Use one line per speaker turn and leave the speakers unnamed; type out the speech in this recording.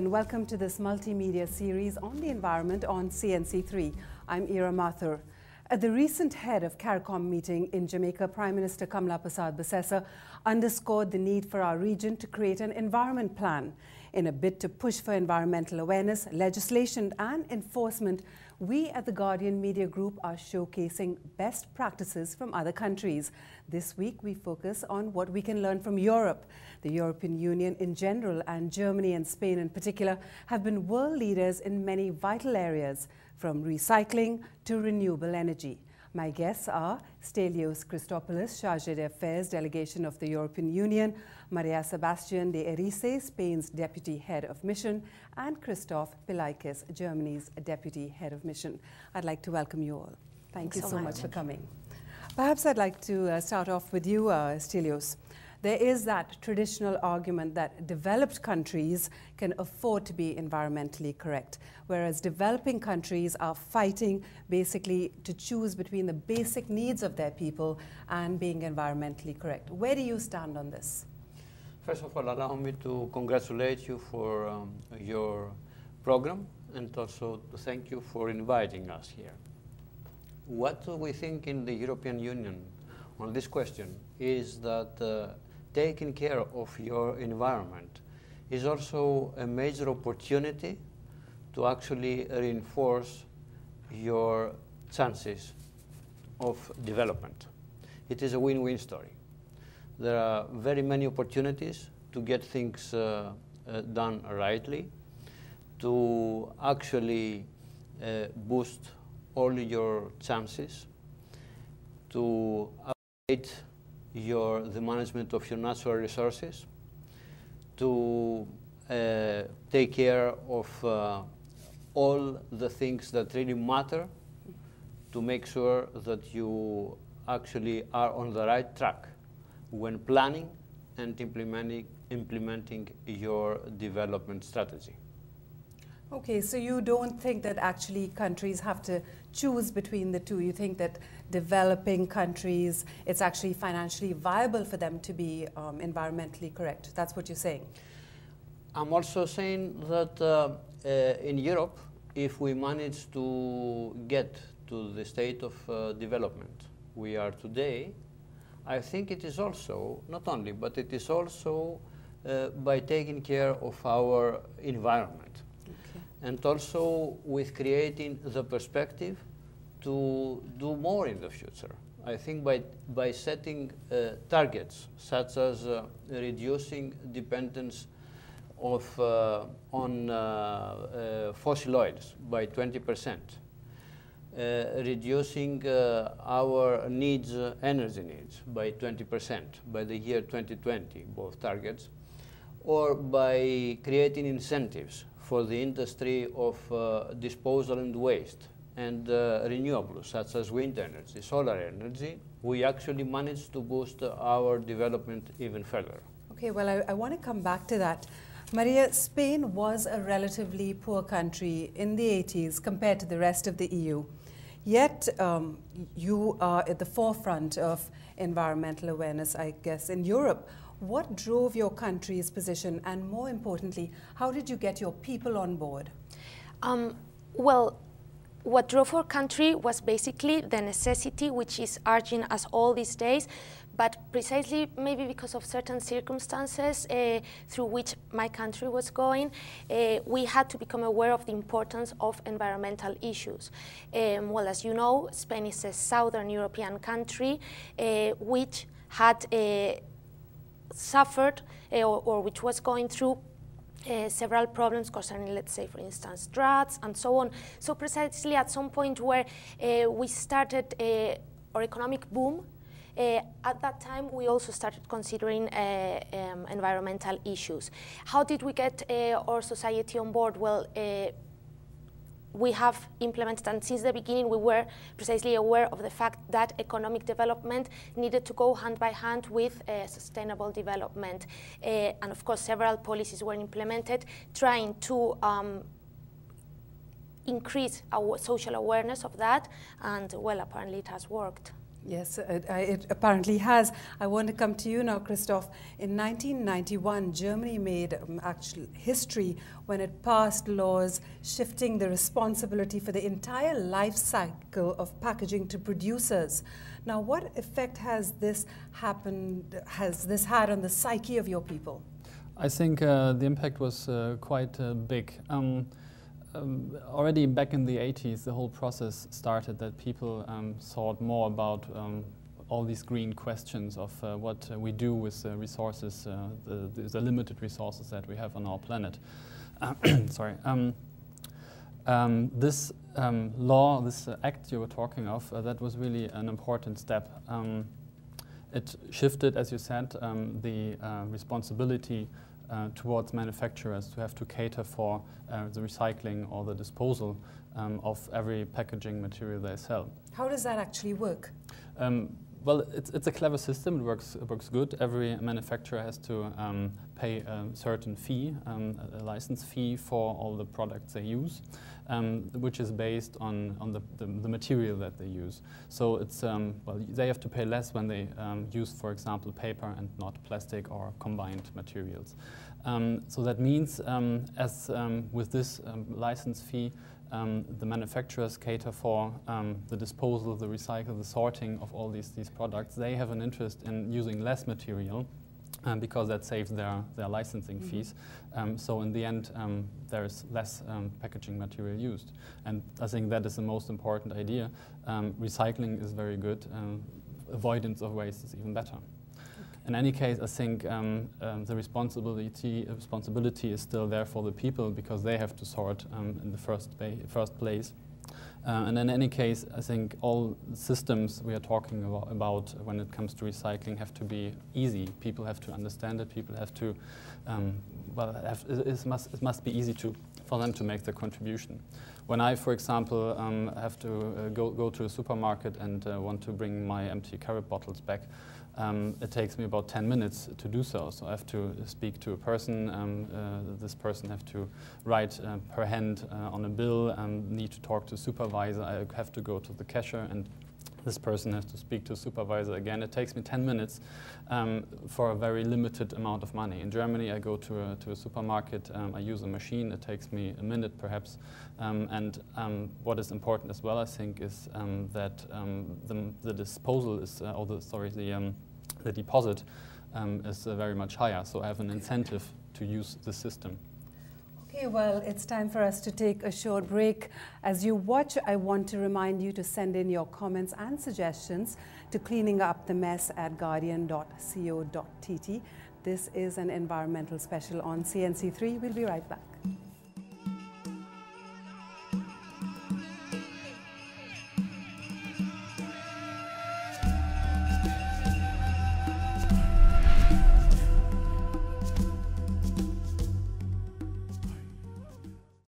and welcome to this multimedia series on the environment on CNC3. I'm Ira Mathur. At the recent head of CARICOM meeting in Jamaica, Prime Minister Kamla Persad-Bissessar underscored the need for our region to create an environment plan. In a bid to push for environmental awareness, legislation and enforcement, we at the Guardian Media Group are showcasing best practices from other countries. This week we focus on what we can learn from Europe. The European Union in general and Germany and Spain in particular have been world leaders in many vital areas, from recycling to renewable energy. My guests are Stelios Christopoulos, Chargé d'Affaires Delegation of the European Union, Maria Sebastián de Erice, Spain's Deputy Head of Mission, and Christoph Pilaikis, Germany's Deputy Head of Mission. I'd like to welcome you all. Thank you so much for coming. Perhaps I'd like to start off with you, Stelios. There is that traditional argument that developed countries can afford to be environmentally correct, whereas developing countries are fighting basically to choose between the basic needs of their people and being environmentally correct. Where do you stand on this?
First of all, allow me to congratulate you for your program and also to thank you for inviting us here. What we think in the European Union on this question is that taking care of your environment is also a major opportunity to actually reinforce your chances of development. It is a win-win story. There are very many opportunities to get things done rightly, to actually boost all your chances, to upgrade the management of your natural resources, to take care of all the things that really matter, to make sure that you actually are on the right track when planning and implementing your development strategy.
Okay, so you don't think that actually countries have to choose between the two? You think that developing countries, it's actually financially viable for them to be environmentally correct? That's what you're saying?
I'm also saying that in Europe, if we manage to get to the state of development we are today, I think it is also, not only, but it is also by taking care of our environment. And also with creating the perspective to do more in the future. I think by setting targets such as reducing dependence on fossil oils by 20%, reducing our energy needs by 20% by the year 2020, both targets, or by creating incentives for the industry of disposal and waste and renewables such as wind energy, solar energy, we actually managed to boost our development even further.
Okay, well, I want to come back to that. Maria, Spain was a relatively poor country in the 80s compared to the rest of the EU. Yet you are at the forefront of environmental awareness, I guess, in Europe. What drove your country's position, and more importantly, how did you get your people on board?
Well, what drove our country was basically the necessity, which is urgent as all these days, but precisely maybe because of certain circumstances through which my country was going, we had to become aware of the importance of environmental issues. Well, as you know, Spain is a southern European country which had suffered or which was going through several problems concerning, let's say, for instance, droughts and so on. So precisely at some point where we started our economic boom, at that time we also started considering environmental issues. How did we get our society on board? Well, we have implemented, and since the beginning we were precisely aware of the fact that economic development needed to go hand by hand with sustainable development. And of course several policies were implemented trying to increase our social awareness of that, and well, apparently it has worked.
Yes, it apparently has. I want to come to you now, Christoph. In 1991, Germany made actual history when it passed laws shifting the responsibility for the entire life cycle of packaging to producers. Now, what effect has this had on the psyche of your people?
I think the impact was quite big. Already back in the 80s, the whole process started that people thought more about all these green questions of what we do with the resources, the limited resources that we have on our planet. Sorry. This law, this act you were talking of, that was really an important step. It shifted, as you said, the responsibility towards manufacturers to have to cater for the recycling or the disposal of every packaging material they sell.
How does that actually work?
Well, it's a clever system. It works good. Every manufacturer has to pay a certain fee, a license fee for all the products they use, which is based on the material that they use. So it's well, they have to pay less when they use, for example, paper and not plastic or combined materials. So that means, as with this license fee, the manufacturers cater for the disposal, the recycle, the sorting of all these products. They have an interest in using less material because that saves their licensing fees. So in the end, there is less packaging material used. And I think that is the most important idea. Recycling is very good. Avoidance of waste is even better. In any case, I think the responsibility is still there for the people because they have to sort in the first place. And in any case, I think all systems we are talking about when it comes to recycling have to be easy. People have to understand it. People have to, it must be easy for them to make their contribution. When I, for example, have to go to a supermarket and want to bring my empty carrot bottles back, it takes me about 10 minutes to do so. So I have to speak to a person. This person have to write per hand on a bill, need to talk to a supervisor. I have to go to the cashier, and this person has to speak to a supervisor again. It takes me 10 minutes for a very limited amount of money. In Germany, I go to a supermarket. I use a machine. It takes me a minute, perhaps. And what is important as well, I think, is that the disposal is, the deposit is very much higher. So I have an incentive to use the system.
Okay, well, it's time for us to take a short break. As you watch, I want to remind you to send in your comments and suggestions to cleaningupthemess@guardian.co.tt. This is an environmental special on CNC3. We'll be right back.